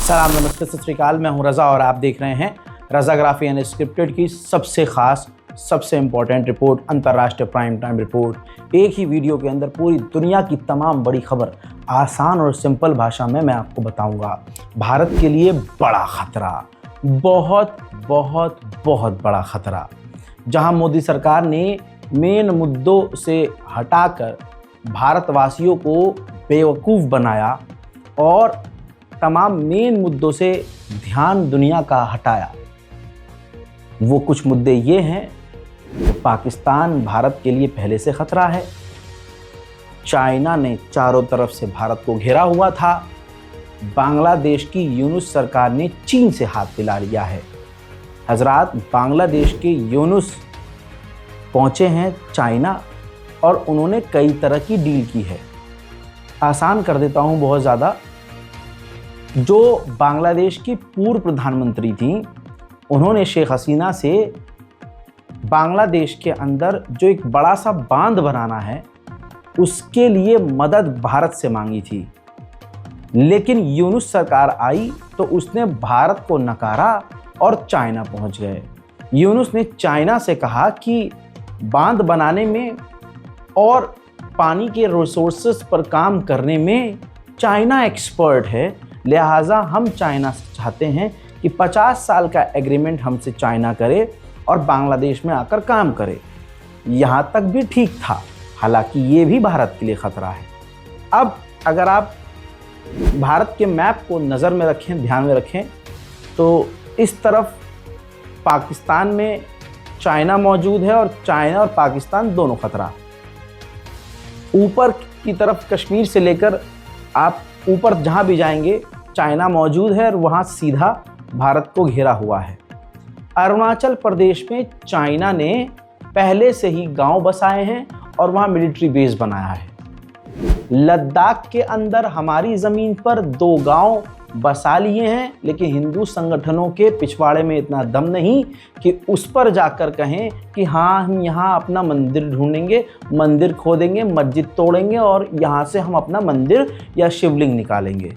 सलाम, नमस्ते, सत श्री अकाल। मैं हूं रज़ा और आप देख रहे हैं रज़ाग्राफी अनस्क्रिप्टेड की सबसे खास, सबसे इम्पोर्टेंट रिपोर्ट, अंतर्राष्ट्रीय प्राइम टाइम रिपोर्ट। एक ही वीडियो के अंदर पूरी दुनिया की तमाम बड़ी खबर आसान और सिंपल भाषा में मैं आपको बताऊंगा। भारत के लिए बड़ा खतरा, बहुत बहुत बहुत बड़ा खतरा। जहां मोदी सरकार ने मेन मुद्दों से हटाकर भारतवासियों को बेवकूफ़ बनाया और तमाम मेन मुद्दों से ध्यान दुनिया का हटाया। वो कुछ मुद्दे ये हैं, पाकिस्तान भारत के लिए पहले से खतरा है, चाइना ने चारों तरफ से भारत को घेरा हुआ था, बांग्लादेश की यूनुस सरकार ने चीन से हाथ मिला लिया है। हजरात, बांग्लादेश के यूनुस पहुंचे हैं चाइना और उन्होंने कई तरह की डील की है। आसान कर देता हूं बहुत ज़्यादा। जो बांग्लादेश की पूर्व प्रधानमंत्री थी, उन्होंने शेख हसीना से बांग्लादेश के अंदर जो एक बड़ा सा बांध बनाना है उसके लिए मदद भारत से मांगी थी। लेकिन यूनुस सरकार आई तो उसने भारत को नकारा और चाइना पहुंच गए। यूनुस ने चाइना से कहा कि बांध बनाने में और पानी के रिसोर्सेस पर काम करने में चाइना एक्सपर्ट है, लिहाजा हम चाइना से चाहते हैं कि 50 साल का एग्रीमेंट हमसे चाइना करे और बांग्लादेश में आकर काम करे। यहाँ तक भी ठीक था, हालांकि ये भी भारत के लिए ख़तरा है। अब अगर आप भारत के मैप को नज़र में रखें, ध्यान में रखें, तो इस तरफ पाकिस्तान में चाइना मौजूद है और चाइना और पाकिस्तान दोनों खतरा। ऊपर की तरफ कश्मीर से लेकर आप ऊपर जहाँ भी जाएंगे चाइना मौजूद है और वहाँ सीधा भारत को घेरा हुआ है। अरुणाचल प्रदेश में चाइना ने पहले से ही गांव बसाए हैं और वहाँ मिलिट्री बेस बनाया है। लद्दाख के अंदर हमारी ज़मीन पर 2 गांव बसा लिए हैं, लेकिन हिंदू संगठनों के पिछवाड़े में इतना दम नहीं कि उस पर जाकर कहें कि हाँ, हम यहाँ अपना मंदिर ढूंढेंगे, मंदिर खोदेंगे, मस्जिद तोड़ेंगे और यहाँ से हम अपना मंदिर या शिवलिंग निकालेंगे।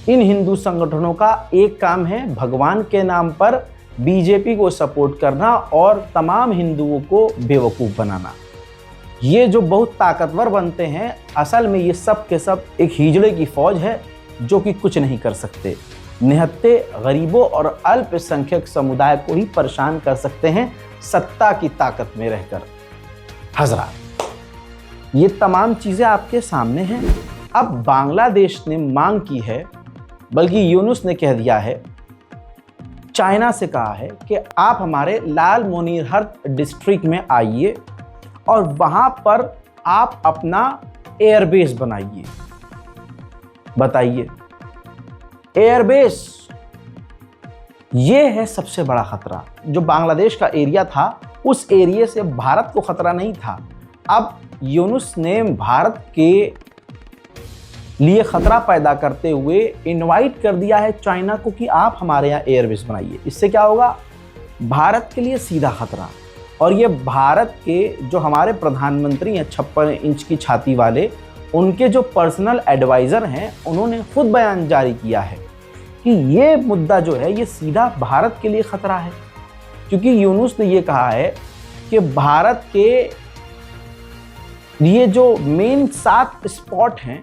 इन हिंदू संगठनों का एक काम है भगवान के नाम पर बीजेपी को सपोर्ट करना और तमाम हिंदुओं को बेवकूफ़ बनाना। ये जो बहुत ताकतवर बनते हैं, असल में ये सब के सब एक हिजड़े की फौज है जो कि कुछ नहीं कर सकते। निहत्ते गरीबों और अल्पसंख्यक समुदाय को ही परेशान कर सकते हैं सत्ता की ताकत में रहकर। हजरात, ये तमाम चीज़ें आपके सामने हैं। अब बांग्लादेश ने मांग की है, बल्कि यूनुस ने कह दिया है, चाइना से कहा है कि आप हमारे लाल मोनीरहट डिस्ट्रिक्ट में आइए और वहाँ पर आप अपना एयरबेस बनाइए। बताइए, एयरबेस, ये है सबसे बड़ा खतरा। जो बांग्लादेश का एरिया था, उस एरिया से भारत को खतरा नहीं था। अब यूनुस ने भारत के लिए खतरा पैदा करते हुए इनवाइट कर दिया है चाइना को कि आप हमारे यहाँ एयरबेस बनाइए। इससे क्या होगा? भारत के लिए सीधा खतरा। और ये भारत के जो हमारे प्रधानमंत्री हैं 56 इंच की छाती वाले, उनके जो पर्सनल एडवाइज़र हैं, उन्होंने खुद बयान जारी किया है कि ये मुद्दा जो है ये सीधा भारत के लिए ख़तरा है। क्योंकि यूनुस ने ये कहा है कि भारत के ये जो मेन 7 स्पॉट हैं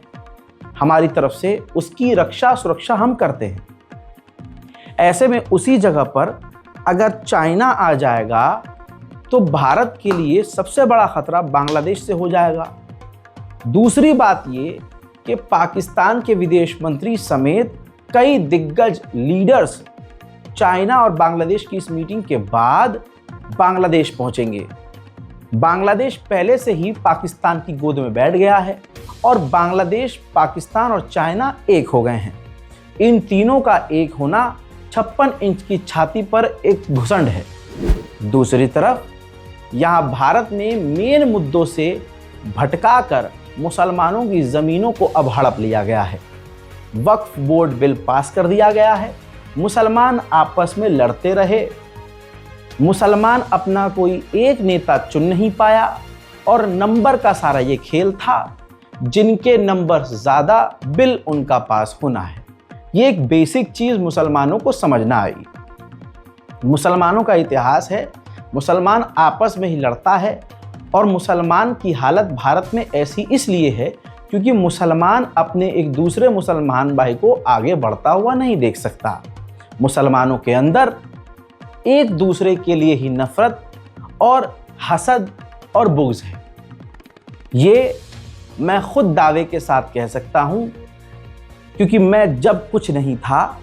हमारी तरफ से, उसकी रक्षा सुरक्षा हम करते हैं। ऐसे में उसी जगह पर अगर चाइना आ जाएगा तो भारत के लिए सबसे बड़ा ख़तरा बांग्लादेश से हो जाएगा। दूसरी बात ये कि पाकिस्तान के विदेश मंत्री समेत कई दिग्गज लीडर्स चाइना और बांग्लादेश की इस मीटिंग के बाद बांग्लादेश पहुंचेंगे। बांग्लादेश पहले से ही पाकिस्तान की गोद में बैठ गया है और बांग्लादेश, पाकिस्तान और चाइना एक हो गए हैं। इन तीनों का एक होना 56 इंच की छाती पर एक घुसंड है। दूसरी तरफ यहाँ भारत ने मेन मुद्दों से भटकाकर मुसलमानों की ज़मीनों को अब हड़प लिया गया है। वक्फ बोर्ड बिल पास कर दिया गया है। मुसलमान आपस में लड़ते रहे, मुसलमान अपना कोई एक नेता चुन नहीं पाया और नंबर का सारा ये खेल था। जिनके नंबर ज़्यादा बिल उनका पास होना है। ये एक बेसिक चीज़ मुसलमानों को समझना आई। मुसलमानों का इतिहास है, मुसलमान आपस में ही लड़ता है और मुसलमान की हालत भारत में ऐसी इसलिए है क्योंकि मुसलमान अपने एक दूसरे मुसलमान भाई को आगे बढ़ता हुआ नहीं देख सकता। मुसलमानों के अंदर एक दूसरे के लिए ही नफरत और हसद और बुग़्ज़ है। ये मैं खुद दावे के साथ कह सकता हूँ क्योंकि मैं जब कुछ नहीं था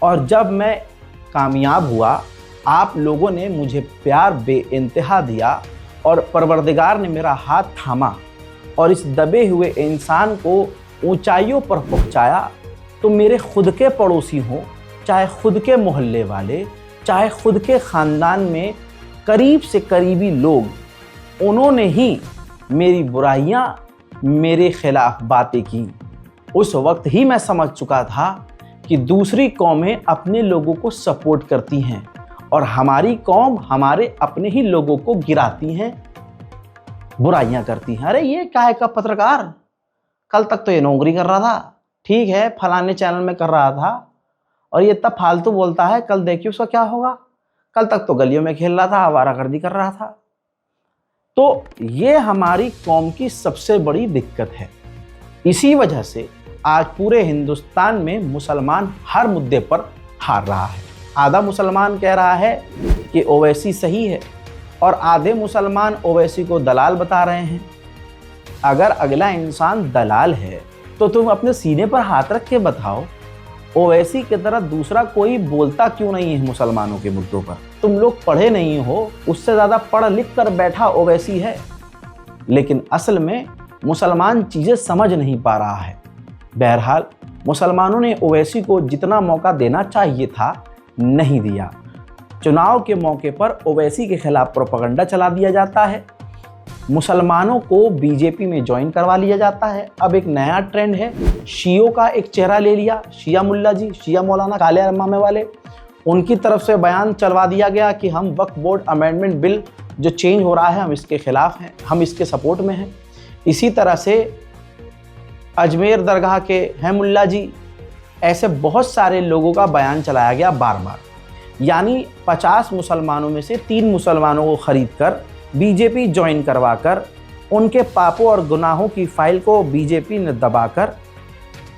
और जब मैं कामयाब हुआ, आप लोगों ने मुझे प्यार बेइंतहा दिया और परवरदिगार ने मेरा हाथ थामा और इस दबे हुए इंसान को ऊंचाइयों पर पहुंचाया। तो मेरे खुद के पड़ोसी हों, चाहे खुद के मोहल्ले वाले, चाहे खुद के ख़ानदान में करीब से करीबी लोग, उन्होंने ही मेरी बुराइयां मेरे खिलाफ बातें की। उस वक्त ही मैं समझ चुका था कि दूसरी कौमें अपने लोगों को सपोर्ट करती हैं और हमारी कौम हमारे अपने ही लोगों को गिराती हैं, बुराइयां करती हैं। अरे ये काहे का पत्रकार, कल तक तो ये नौकरी कर रहा था, ठीक है फलाने चैनल में कर रहा था और ये तब फालतू बोलता है, कल देखिए उसका क्या होगा। कल तक तो गलियों में खेल रहा था, आवारागर्दी कर रहा था। तो ये हमारी कौम की सबसे बड़ी दिक्कत है। इसी वजह से आज पूरे हिंदुस्तान में मुसलमान हर मुद्दे पर हार रहा है। आधा मुसलमान कह रहा है कि ओवैसी सही है और आधे मुसलमान ओवैसी को दलाल बता रहे हैं। अगर अगला इंसान दलाल है तो तुम अपने सीने पर हाथ रख के बताओ, ओवैसी की तरह दूसरा कोई बोलता क्यों नहीं है मुसलमानों के मुद्दों पर? तुम लोग पढ़े नहीं हो, उससे ज़्यादा पढ़ लिख कर बैठा ओवैसी है। लेकिन असल में मुसलमान चीज़ें समझ नहीं पा रहा है। बहरहाल मुसलमानों ने ओवैसी को जितना मौका देना चाहिए था नहीं दिया। चुनाव के मौके पर ओवैसी के खिलाफ प्रोपेगेंडा चला दिया जाता है, मुसलमानों को बीजेपी में ज्वाइन करवा लिया जाता है। अब एक नया ट्रेंड है, शियों का एक चेहरा ले लिया, शिया मुल्ला जी, शिया मौलाना काले अमामे वाले, उनकी तरफ से बयान चलवा दिया गया कि हम वक्फ बोर्ड अमेंडमेंट बिल जो चेंज हो रहा है हम इसके खिलाफ हैं, हम इसके सपोर्ट में हैं। इसी तरह से अजमेर दरगाह के हैं मुल्ला जी, ऐसे बहुत सारे लोगों का बयान चलाया गया बार बार। यानी 50 मुसलमानों में से 3 मुसलमानों को ख़रीद कर बीजेपी ज्वाइन करवाकर उनके पापों और गुनाहों की फाइल को बीजेपी ने दबाकर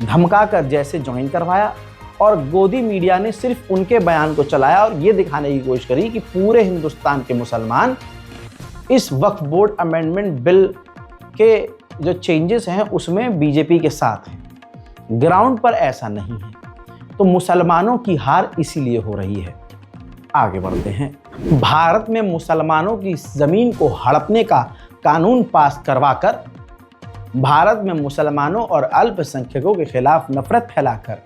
धमकाकर जैसे ज्वाइन करवाया और गोदी मीडिया ने सिर्फ उनके बयान को चलाया और ये दिखाने की कोशिश करी कि पूरे हिंदुस्तान के मुसलमान इस वक्फ बोर्ड अमेंडमेंट बिल के जो चेंजेस हैं उसमें बीजेपी के साथ हैं। ग्राउंड पर ऐसा नहीं है। तो मुसलमानों की हार इसीलिए हो रही है। आगे बढ़ते हैं। भारत में मुसलमानों की ज़मीन को हड़पने का कानून पास करवाकर भारत में मुसलमानों और अल्पसंख्यकों के खिलाफ नफरत फैलाकर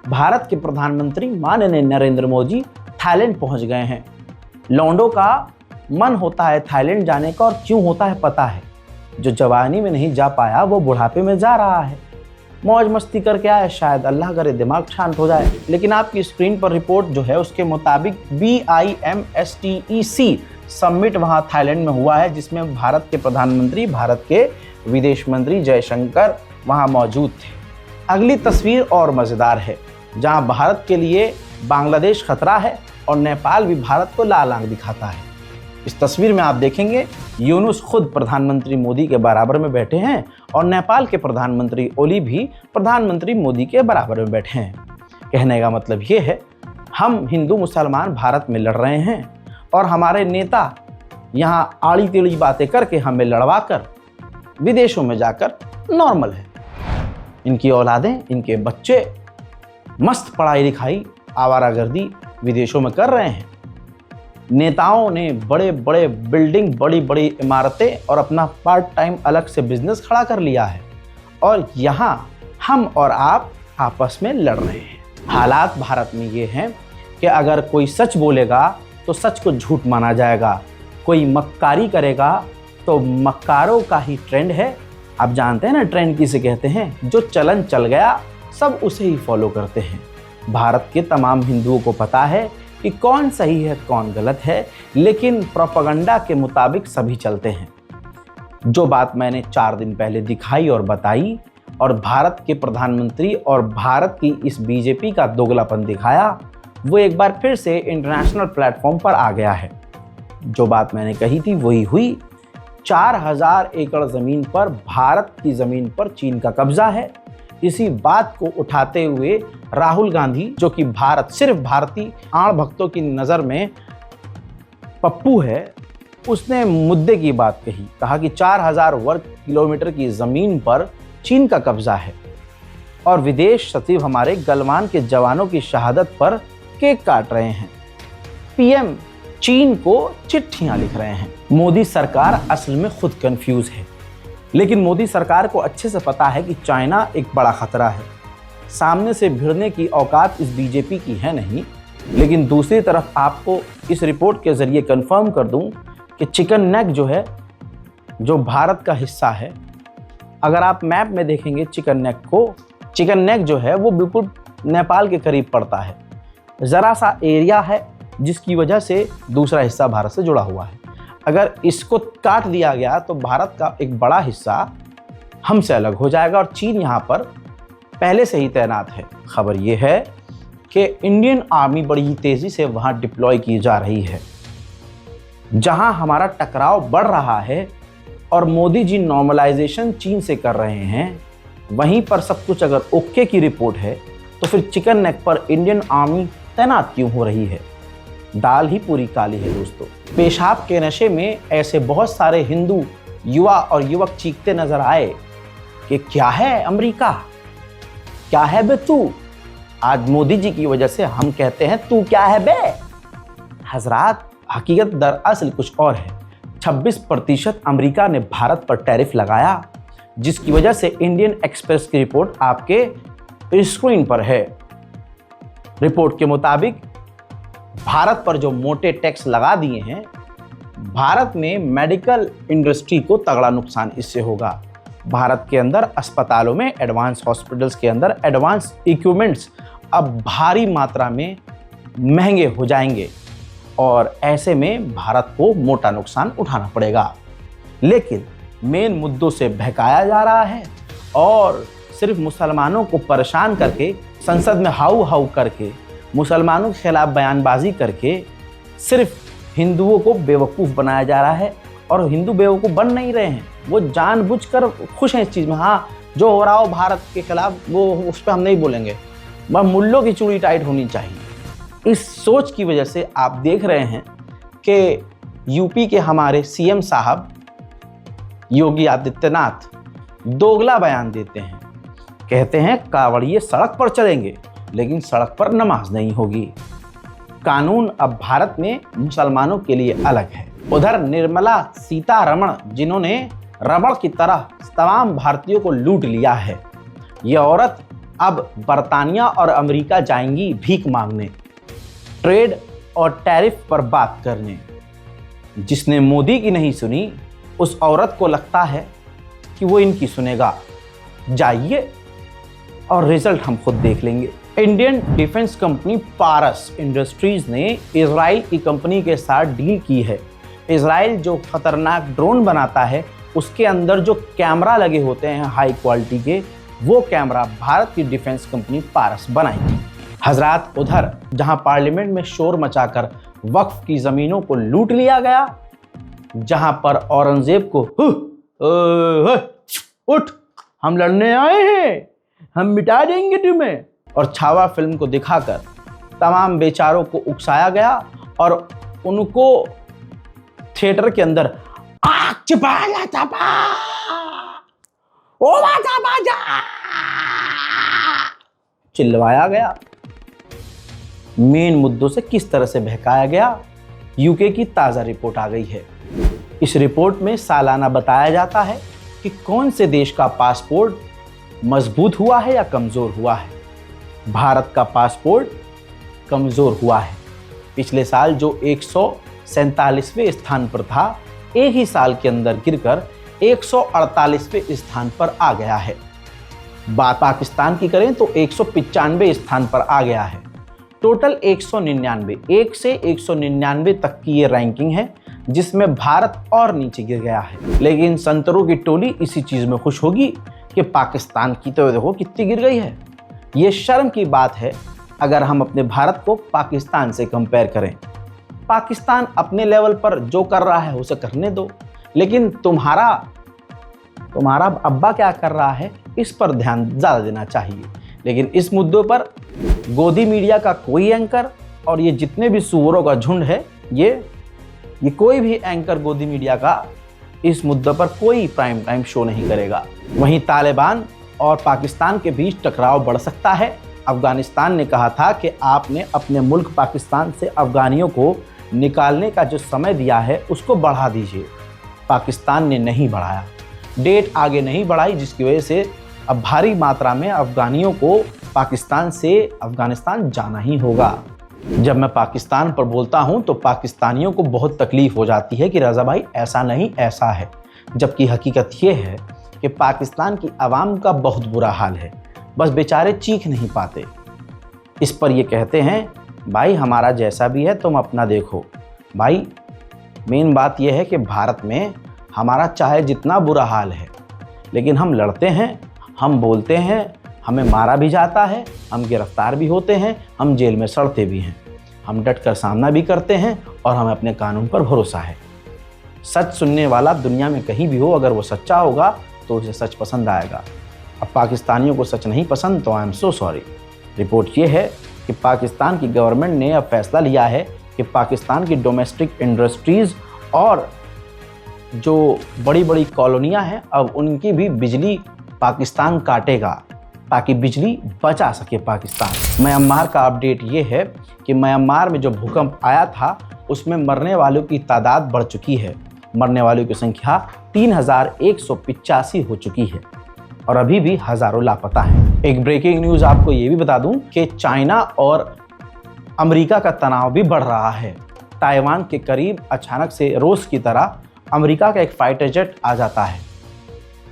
भारत के प्रधानमंत्री माननीय नरेंद्र मोदी थाईलैंड पहुंच गए हैं। लौंडों का मन होता है थाईलैंड जाने का और क्यों होता है पता है। जो जवानी में नहीं जा पाया वो बुढ़ापे में जा रहा है, मौज मस्ती करके आया, शायद अल्लाह करे दिमाग शांत हो जाए। लेकिन आपकी स्क्रीन पर रिपोर्ट जो है उसके मुताबिक BIMSTEC समिट वहाँ थाईलैंड में हुआ है, जिसमें भारत के प्रधानमंत्री, भारत के विदेश मंत्री जयशंकर वहाँ मौजूद थे। अगली तस्वीर और मज़ेदार है, जहाँ भारत के लिए बांग्लादेश खतरा है और नेपाल भी भारत को लाल आंख दिखाता है। इस तस्वीर में आप देखेंगे यूनुस खुद प्रधानमंत्री मोदी के बराबर में बैठे हैं और नेपाल के प्रधानमंत्री ओली भी प्रधानमंत्री मोदी के बराबर में बैठे हैं। कहने का मतलब ये है, हम हिंदू मुसलमान भारत में लड़ रहे हैं और हमारे नेता यहाँ आड़ी टेढ़ी बातें करके हमें लड़वा कर विदेशों में जाकर नॉर्मल है। इनकी औलादें, इनके बच्चे मस्त पढ़ाई लिखाई, आवारागर्दी विदेशों में कर रहे हैं। नेताओं ने बड़े बड़े बिल्डिंग, बड़ी बड़ी इमारतें और अपना पार्ट टाइम अलग से बिजनेस खड़ा कर लिया है और यहाँ हम और आप आपस में लड़ रहे हैं। हालात भारत में ये हैं कि अगर कोई सच बोलेगा तो सच को झूठ माना जाएगा, कोई मक्कारी करेगा तो मक्कारों का ही ट्रेंड है। आप जानते हैं ना ट्रेंड किसे कहते हैं, जो चलन चल गया सब उसे ही फॉलो करते हैं। भारत के तमाम हिंदुओं को पता है कि कौन सही है कौन गलत है, लेकिन प्रोपेगेंडा के मुताबिक सभी चलते हैं। जो बात मैंने 4 दिन पहले दिखाई और बताई और भारत के प्रधानमंत्री और भारत की इस बीजेपी का दोगलापन दिखाया, वो एक बार फिर से इंटरनेशनल प्लेटफॉर्म पर आ गया है। जो बात मैंने कही थी वही हुई। 4000 एकड़ ज़मीन पर, भारत की ज़मीन पर चीन का कब्जा है। इसी बात को उठाते हुए राहुल गांधी, जो कि सिर्फ भारतीय आण भक्तों की नज़र में पप्पू है, उसने मुद्दे की बात कही। कहा कि 4000 वर्ग किलोमीटर की ज़मीन पर चीन का कब्जा है और विदेश सचिव हमारे गलवान के जवानों की शहादत पर केक काट रहे हैं। पीएम चीन को चिट्ठियां लिख रहे हैं। मोदी सरकार असल में खुद कंफ्यूज है, लेकिन मोदी सरकार को अच्छे से पता है कि चाइना एक बड़ा खतरा है। सामने से भिड़ने की औकात इस बीजेपी की है नहीं। लेकिन दूसरी तरफ आपको इस रिपोर्ट के जरिए कंफर्म कर दूं कि चिकन नेक जो है, जो भारत का हिस्सा है, अगर आप मैप में देखेंगे चिकन नेक जो है वो बिल्कुल नेपाल के करीब पड़ता है। ज़रा सा एरिया है जिसकी वजह से दूसरा हिस्सा भारत से जुड़ा हुआ है। अगर इसको काट दिया गया तो भारत का एक बड़ा हिस्सा हमसे अलग हो जाएगा और चीन यहाँ पर पहले से ही तैनात है। खबर ये है कि इंडियन आर्मी बड़ी तेज़ी से वहाँ डिप्लॉय की जा रही है। जहाँ हमारा टकराव बढ़ रहा है और मोदी जी नॉर्मलाइजेशन चीन से कर रहे हैं, वहीं पर सब कुछ अगर ओके की रिपोर्ट है तो फिर चिकन नेक पर इंडियन आर्मी तैनात क्यों हो रही है? दाल ही पूरी काली है दोस्तों। पेशाब के नशे में ऐसे बहुत सारे हिंदू युवा और युवक चीखते नजर आए कि क्या है अमेरिका, क्या है बे तू। आज मोदी जी की वजह से हम कहते हैं तू क्या है बे। हजरात, हकीकत दरअसल कुछ और है। 26% अमेरिका ने भारत पर टैरिफ लगाया, जिसकी वजह से इंडियन एक्सप्रेस की रिपोर्ट आपके स्क्रीन पर है। रिपोर्ट के मुताबिक भारत पर जो मोटे टैक्स लगा दिए हैं, भारत में मेडिकल इंडस्ट्री को तगड़ा नुकसान इससे होगा। भारत के अंदर अस्पतालों में, एडवांस हॉस्पिटल्स के अंदर एडवांस इक्विपमेंट्स अब भारी मात्रा में महंगे हो जाएंगे और ऐसे में भारत को मोटा नुकसान उठाना पड़ेगा। लेकिन मेन मुद्दों से बहकाया जा रहा है और सिर्फ मुसलमानों को परेशान करके, संसद में हाउ हाउ करके, मुसलमानों के खिलाफ बयानबाजी करके सिर्फ हिंदुओं को बेवकूफ़ बनाया जा रहा है। और हिंदू बेवकूफ़ बन नहीं रहे हैं, वो जानबूझकर खुश हैं इस चीज़ में। हाँ, जो हो रहा हो भारत के खिलाफ, वो उस पर हम नहीं बोलेंगे, बस मुल्लों की चूड़ी टाइट होनी चाहिए। इस सोच की वजह से आप देख रहे हैं कि यूपी के हमारे सीएम साहब योगी आदित्यनाथ दोगला बयान देते हैं। कहते हैं कांवड़िए सड़क पर चलेंगे लेकिन सड़क पर नमाज नहीं होगी। कानून अब भारत में मुसलमानों के लिए अलग है। उधर निर्मला सीतारमण, जिन्होंने रबड़ की तरह तमाम भारतीयों को लूट लिया है, ये औरत अब बरतानिया और अमेरिका जाएंगी भीख मांगने, ट्रेड और टैरिफ पर बात करने। जिसने मोदी की नहीं सुनी, उस औरत को लगता है कि वो इनकी सुनेगा। जाइए और रिजल्ट हम खुद देख लेंगे। इंडियन डिफेंस कंपनी पारस इंडस्ट्रीज ने इजराइल की कंपनी के साथ डील की है। इजराइल जो खतरनाक ड्रोन बनाता है, उसके अंदर जो कैमरा लगे होते हैं हाई क्वालिटी के, वो कैमरा भारत की डिफेंस कंपनी पारस बनाएगी। हजरात, उधर जहां पार्लियामेंट में शोर मचाकर वक्फ की ज़मीनों को लूट लिया गया, जहां पर औरंगजेब को उठ, हम लड़ने आए हैं, हम मिटा देंगे तुम्हें, और छावा फिल्म को दिखाकर तमाम बेचारों को उकसाया गया और उनको थिएटर के अंदर चिल्लवाया गया। मेन मुद्दों से किस तरह से बहकाया गया, यूके की ताज़ा रिपोर्ट आ गई है। इस रिपोर्ट में सालाना बताया जाता है कि कौन से देश का पासपोर्ट मजबूत हुआ है या कमज़ोर हुआ है। भारत का पासपोर्ट कमज़ोर हुआ है। पिछले साल जो 147वें स्थान पर था, एक ही साल के अंदर गिरकर 148वें स्थान पर आ गया है। बात पाकिस्तान की करें तो 195वें स्थान पर आ गया है। टोटल 199, 1 से 199 तक की ये रैंकिंग है, जिसमें भारत और नीचे गिर गया है। लेकिन संतरों की टोली इसी चीज़ में खुश होगी कि पाकिस्तान की तो देखो कितनी गिर गई है। ये शर्म की बात है अगर हम अपने भारत को पाकिस्तान से कंपेयर करें। पाकिस्तान अपने लेवल पर जो कर रहा है उसे करने दो, लेकिन तुम्हारा अब्बा क्या कर रहा है इस पर ध्यान ज़्यादा देना चाहिए। लेकिन इस मुद्दों पर गोदी मीडिया का कोई एंकर और ये जितने भी सुअरों का झुंड है, ये कोई भी एंकर गोदी मीडिया का इस मुद्दे पर कोई प्राइम टाइम शो नहीं करेगा। वहीं तालिबान और पाकिस्तान के बीच टकराव बढ़ सकता है। अफगानिस्तान ने कहा था कि आपने अपने मुल्क पाकिस्तान से अफगानियों को निकालने का जो समय दिया है उसको बढ़ा दीजिए। पाकिस्तान ने नहीं बढ़ाया, डेट आगे नहीं बढ़ाई, जिसकी वजह से अब भारी मात्रा में अफगानियों को पाकिस्तान से अफगानिस्तान जाना ही होगा। जब मैं पाकिस्तान पर बोलता हूं तो पाकिस्तानियों को बहुत तकलीफ हो जाती है कि रज़ा भाई ऐसा नहीं ऐसा है, जबकि हकीकत ये है कि पाकिस्तान की आवाम का बहुत बुरा हाल है, बस बेचारे चीख नहीं पाते। इस पर ये कहते हैं भाई हमारा जैसा भी है तुम अपना देखो। भाई मेन बात यह है कि भारत में हमारा चाहे जितना बुरा हाल है, लेकिन हम लड़ते हैं, हम बोलते हैं, हमें मारा भी जाता है, हम गिरफ्तार भी होते हैं, हम जेल में सड़ते भी हैं, हम डट कर सामना भी करते हैं और हमें अपने कानून पर भरोसा है। सच सुनने वाला दुनिया में कहीं भी हो, अगर वो सच्चा होगा तो उसे सच पसंद आएगा। अब पाकिस्तानियों को सच नहीं पसंद तो I am so sorry. Report ये है कि पाकिस्तान की गवर्नमेंट ने अब फैसला लिया है कि पाकिस्तान की डोमेस्टिक इंडस्ट्रीज़ और जो बड़ी बड़ी कॉलोनियाँ हैं अब उनकी भी बिजली पाकिस्तान काटेगा ताकि बिजली बचा सके पाकिस्तान। म्यांमार का अपडेट ये है कि म्यांमार में जो भूकंप आया था उसमें मरने वालों की तादाद बढ़ चुकी है। मरने वालों की संख्या 3185 हो चुकी है और अभी भी हज़ारों लापता हैं। एक ब्रेकिंग न्यूज़ आपको ये भी बता दूं कि चाइना और अमेरिका का तनाव भी बढ़ रहा है। ताइवान के करीब अचानक से रोज़ की तरह अमेरिका का एक फाइटर जेट आ जाता है।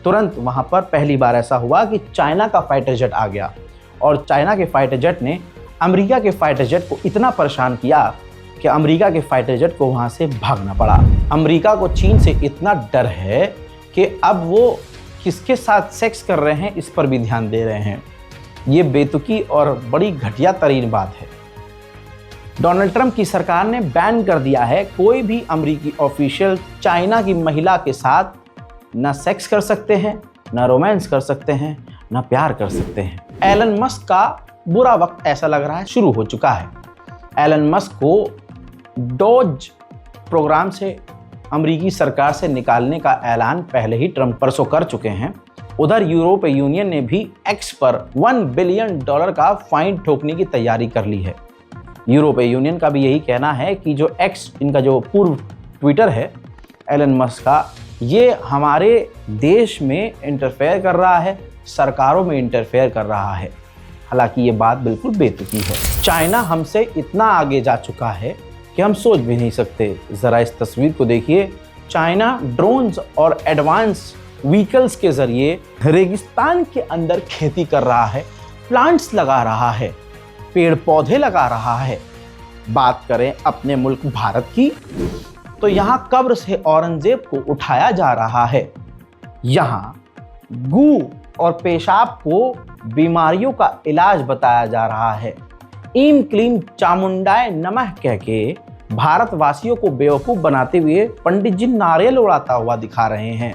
तुरंत वहां पर पहली बार ऐसा हुआ कि चाइना का फाइटर जेट आ गया और चाइना के फाइटर जेट ने अमेरिका के फाइटर जेट को इतना परेशान किया कि अमेरिका के फाइटर जेट को वहां से भागना पड़ा। अमेरिका को चीन से इतना डर है कि अब वो किसके साथ सेक्स कर रहे हैं इस पर भी ध्यान दे रहे हैं। ये बेतुकी और बड़ी घटिया तरीन बात है। डोनाल्ड ट्रंप की सरकार ने बैन कर दिया है कोई भी अमेरिकी ऑफिशियल चाइना की महिला के साथ ना सेक्स कर सकते हैं, ना रोमांस कर सकते हैं, ना प्यार कर सकते हैं। एलन मस्क का बुरा वक्त ऐसा लग रहा है शुरू हो चुका है। एलन मस्क को डॉज प्रोग्राम से अमेरिकी सरकार से निकालने का ऐलान पहले ही ट्रंप परसों कर चुके हैं। उधर यूरोपीय यूनियन ने भी एक्स पर $1 बिलियन का फाइन ठोकने की तैयारी कर ली है। यूरोपीय यूनियन का भी यही कहना है कि जो एक्स इनका जो पूर्व ट्विटर है एलन मस्क का, ये हमारे देश में इंटरफेयर कर रहा है, सरकारों में इंटरफेयर कर रहा है। हालांकि ये बात बिल्कुल बेतुकी है। चाइना हमसे इतना आगे जा चुका है कि हम सोच भी नहीं सकते। ज़रा इस तस्वीर को देखिए। चाइना ड्रोन्स और एडवांस व्हीकल्स के ज़रिए रेगिस्तान के अंदर खेती कर रहा है, प्लांट्स लगा रहा है, पेड़ पौधे लगा रहा है। बात करें अपने मुल्क भारत की तो यहाँ कब्र से औरंगजेब को उठाया जा रहा है। यहाँ गू और पेशाब को बीमारियों का इलाज बताया जा रहा है। ईम क्लीम चामुंडाय नमः कह के भारतवासियों को बेवकूफ़ बनाते हुए पंडित जी नारियल उड़ाता हुआ दिखा रहे हैं।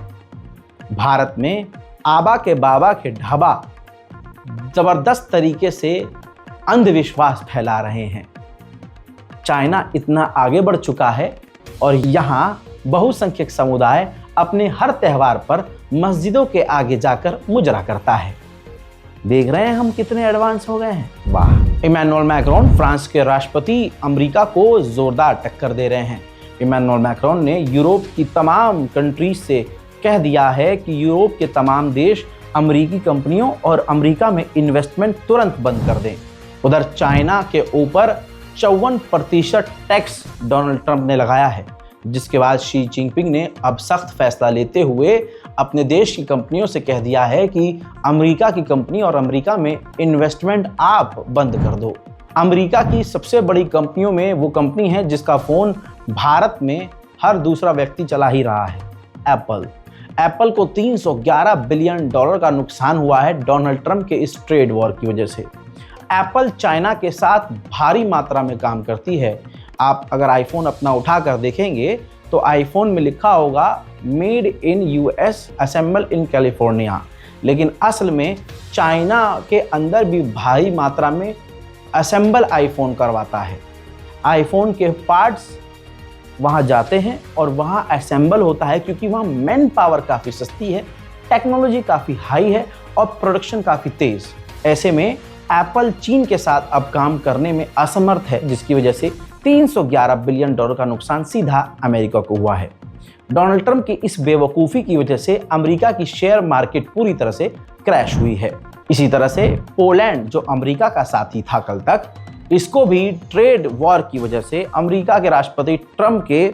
भारत में आबा के बाबा के ढाबा जबरदस्त तरीके से अंधविश्वास फैला रहे हैं। चाइना इतना आगे बढ़ चुका है और यहाँ बहुसंख्यक समुदाय अपने हर त्यौहार पर मस्जिदों के आगे जाकर मुजरा करता है। देख रहे हैं हम कितने एडवांस हो गए हैं। वाह। इमैनुअल मैक्रोन फ्रांस के राष्ट्रपति अमेरिका को जोरदार टक्कर दे रहे हैं। इमैनुअल मैक्रोन ने यूरोप की तमाम कंट्रीज से कह दिया है कि यूरोप के तमाम देश अमेरिकी कंपनियों और अमेरिका में इन्वेस्टमेंट तुरंत बंद कर दें। उधर चाइना के ऊपर 54% टैक्स डोनाल्ड ट्रंप ने लगाया है, जिसके बाद शी जिनपिंग ने अब सख्त फैसला लेते हुए अपने देश की कंपनियों से कह दिया है कि अमेरिका की कंपनी और अमेरिका में इन्वेस्टमेंट आप बंद कर दो। अमेरिका की सबसे बड़ी कंपनियों में वो कंपनी है जिसका फ़ोन भारत में हर दूसरा व्यक्ति चला ही रहा है, एप्पल। एप्पल को 311 बिलियन डॉलर का नुकसान हुआ है डोनाल्ड ट्रंप के इस ट्रेड वॉर की वजह से। एप्पल चाइना के साथ भारी मात्रा में काम करती है। आप अगर आईफोन अपना उठा कर देखेंगे तो आईफोन में लिखा होगा made in US assemble in California, लेकिन असल में चाइना के अंदर भी भारी मात्रा में असेंबल आईफोन करवाता है। आईफोन के पार्ट्स वहाँ जाते हैं और वहाँ असेंबल होता है, क्योंकि वहाँ मैन पावर काफ़ी सस्ती है, टेक्नोलॉजी काफ़ी हाई है और प्रोडक्शन काफ़ी तेज़। ऐसे में एप्पल चीन के साथ अब काम करने में असमर्थ है, जिसकी वजह से 311 बिलियन डॉलर का नुकसान सीधा अमेरिका को हुआ है। डोनाल्ड ट्रंप की इस बेवकूफ़ी की वजह से अमेरिका की शेयर मार्केट पूरी तरह से क्रैश हुई है। इसी तरह से पोलैंड, जो अमेरिका का साथी था कल तक, इसको भी ट्रेड वॉर की वजह से, अमेरिका के राष्ट्रपति ट्रंप के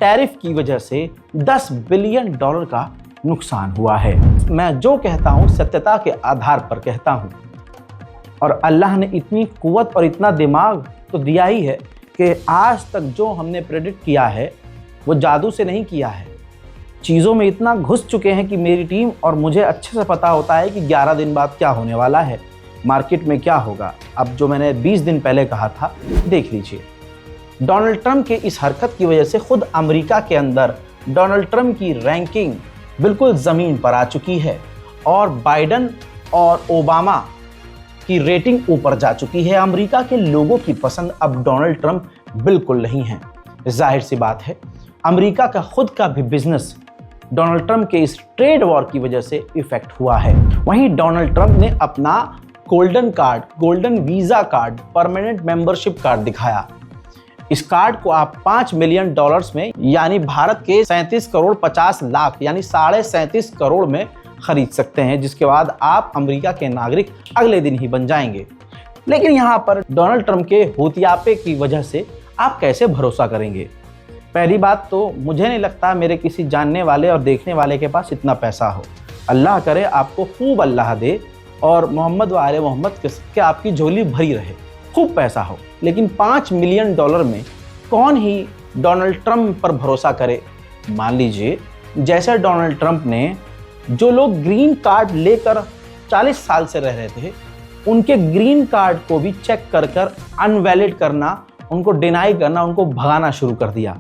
टैरिफ की वजह से 10 बिलियन डॉलर का नुकसान हुआ है। मैं जो कहता हूँ सत्यता के आधार पर कहता हूँ, और अल्लाह ने इतनी कुव्वत और इतना दिमाग तो दिया ही है कि आज तक जो हमने प्रेडिक्ट किया है वो जादू से नहीं किया है। चीज़ों में इतना घुस चुके हैं कि मेरी टीम और मुझे अच्छे से पता होता है कि 11 दिन बाद क्या होने वाला है, मार्केट में क्या होगा। अब जो मैंने 20 दिन पहले कहा था देख लीजिए। डोनाल्ड ट्रंप के इस हरकत की वजह से खुद अमेरिका के अंदर डोनाल्ड ट्रंप की रैंकिंग बिल्कुल ज़मीन पर आ चुकी है और बाइडन और ओबामा की रेटिंग ऊपर जा चुकी है। अमेरिका के लोगों की पसंद अब डोनाल्ड ट्रंप बिल्कुल नहीं है। जाहिर सी बात है अमेरिका का खुद का भी बिजनेस डोनाल्ड ट्रंप के इस ट्रेड वॉर की वजह से इफेक्ट हुआ है। वहीं डोनाल्ड ट्रंप ने अपना golden card, golden visa card, permanent membership card दिखाया। इस कार्ड को आप 5 मिलियन डॉलर्स में, यानी भारत के 37 करोड़ 50 लाख, यानी 37.5 करोड़ में खरीद सकते हैं, जिसके बाद आप अमेरिका के नागरिक अगले दिन ही बन जाएंगे। लेकिन यहाँ पर डोनाल्ड ट्रंप के होतियापे की वजह से आप कैसे भरोसा करेंगे? पहली बात तो मुझे नहीं लगता मेरे किसी जानने वाले और देखने वाले के पास इतना पैसा हो। अल्लाह करे आपको खूब अल्लाह दे और मोहम्मद व आले मोहम्मद के आपकी झोली भरी रहे, खूब पैसा हो। लेकिन 5 मिलियन डॉलर में कौन ही डोनाल्ड ट्रंप पर भरोसा करे? मान लीजिए जैसे डोनाल्ड ट्रंप ने जो लोग ग्रीन कार्ड लेकर 40 साल से रह रहे थे, उनके ग्रीन कार्ड को भी चेक कर अनवैलिड करना, उनको डिनाई करना, उनको भगाना शुरू कर दिया।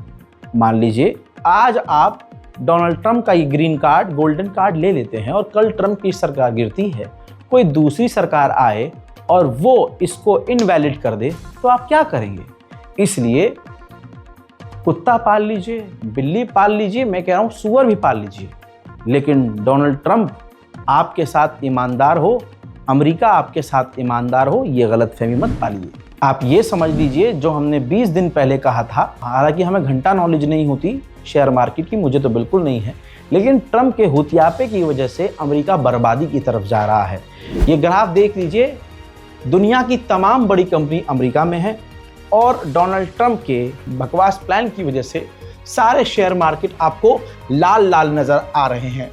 मान लीजिए आज आप डोनाल्ड ट्रंप का ये ग्रीन कार्ड, गोल्डन कार्ड ले लेते हैं और कल ट्रंप की सरकार गिरती है, कोई दूसरी सरकार आए और वो इसको इनवैलिड कर दे, तो आप क्या करेंगे? इसलिए कुत्ता पाल लीजिए, बिल्ली पाल लीजिए, मैं कह रहा हूँ सूअर भी पाल लीजिए, लेकिन डोनाल्ड ट्रंप आपके साथ ईमानदार हो, अमेरिका आपके साथ ईमानदार हो, ये गलतफहमी मत पालिए। आप ये समझ लीजिए जो हमने 20 दिन पहले कहा था, हालांकि हमें घंटा नॉलेज नहीं होती शेयर मार्केट की, मुझे तो बिल्कुल नहीं है, लेकिन ट्रंप के होतियापे की वजह से अमेरिका बर्बादी की तरफ जा रहा है। ये ग्राफ देख लीजिए, दुनिया की तमाम बड़ी कंपनी अमेरिका में है और डोनाल्ड ट्रंप के बकवास प्लान की वजह से सारे शेयर मार्केट आपको लाल लाल नजर आ रहे हैं।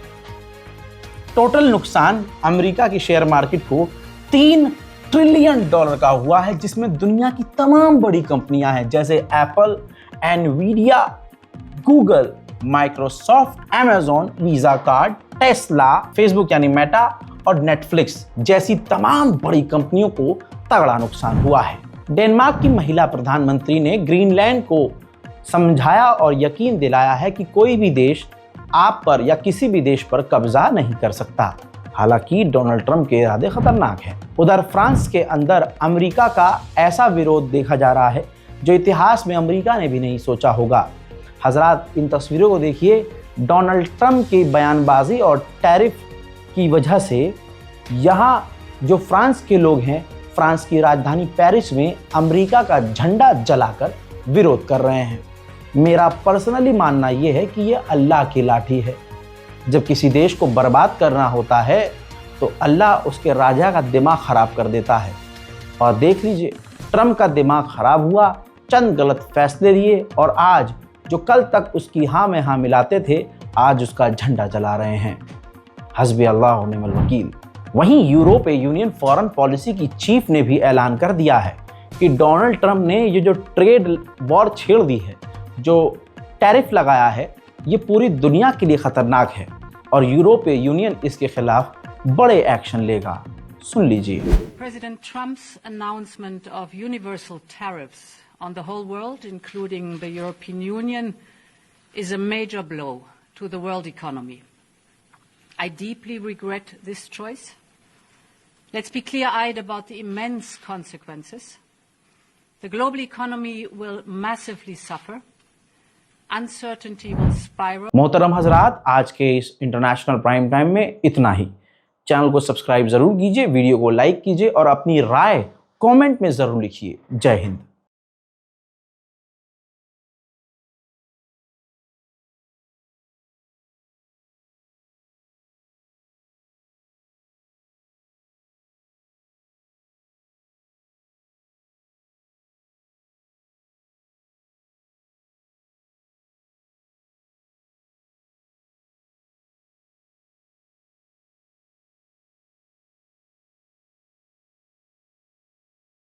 टोटल नुकसान अमेरिका की शेयर मार्केट को 3 ट्रिलियन डॉलर का हुआ है, जिसमें दुनिया की तमाम बड़ी कंपनियां हैं, जैसे Apple, Nvidia, Google, Microsoft, Amazon, visa card, Tesla, Facebook यानी मेटा और नेटफ्लिक्स जैसी तमाम बड़ी कंपनियों को तगड़ा नुकसान हुआ है। डेनमार्क की महिला प्रधानमंत्री ने ग्रीनलैंड को समझाया और यकीन दिलाया है कि कोई भी देश आप पर या किसी भी देश पर कब्जा नहीं कर सकता। हालांकि डोनाल्ड ट्रंप के इरादे खतरनाक हैं। उधर फ्रांस के अंदर अमेरिका का ऐसा विरोध देखा जा रहा है जो इतिहास में अमेरिका ने भी नहीं सोचा होगा। हजरात, इन तस्वीरों को देखिए। डोनाल्ड ट्रंप की बयानबाजी और टैरिफ की वजह से यहाँ जो फ्रांस के लोग हैं, फ्रांस की राजधानी पेरिस में अमेरिका का झंडा जलाकर विरोध कर रहे हैं। मेरा पर्सनली मानना यह है कि यह अल्लाह की लाठी है। जब किसी देश को बर्बाद करना होता है तो अल्लाह उसके राजा का दिमाग ख़राब कर देता है। और देख लीजिए, ट्रंप का दिमाग ख़राब हुआ, चंद गलत फैसले लिए और आज जो कल तक उसकी हाँ में हाँ मिलाते थे, आज उसका झंडा जला रहे हैं। हस्बी अल्लाह व निअमल वकील। वहीं यूरोपीय यूनियन फॉरेन पॉलिसी की चीफ ने भी ऐलान कर दिया है कि डोनाल्ड ट्रंप ने ये जो ट्रेड वॉर छेड़ दी है, जो टैरिफ लगाया है, ये पूरी दुनिया के लिए ख़तरनाक है। और यूरोपीय यूनियन इसके खिलाफ बड़े एक्शन लेगा। सुन लीजिए। President Trump's announcement of universal tariffs on the whole world, including the European Union, is a major blow to the world economy. I deeply regret this choice. Let's be clear-eyed about the immense consequences. The global economy will massively suffer. Uncertainty will spiral. मोहतरम हजरात, आज के इस international prime time में इतना ही। Channel को subscribe जरूर कीजिए, वीडियो को लाइक कीजिए और अपनी राय कमेंट में जरूर लिखिए। जय हिंद।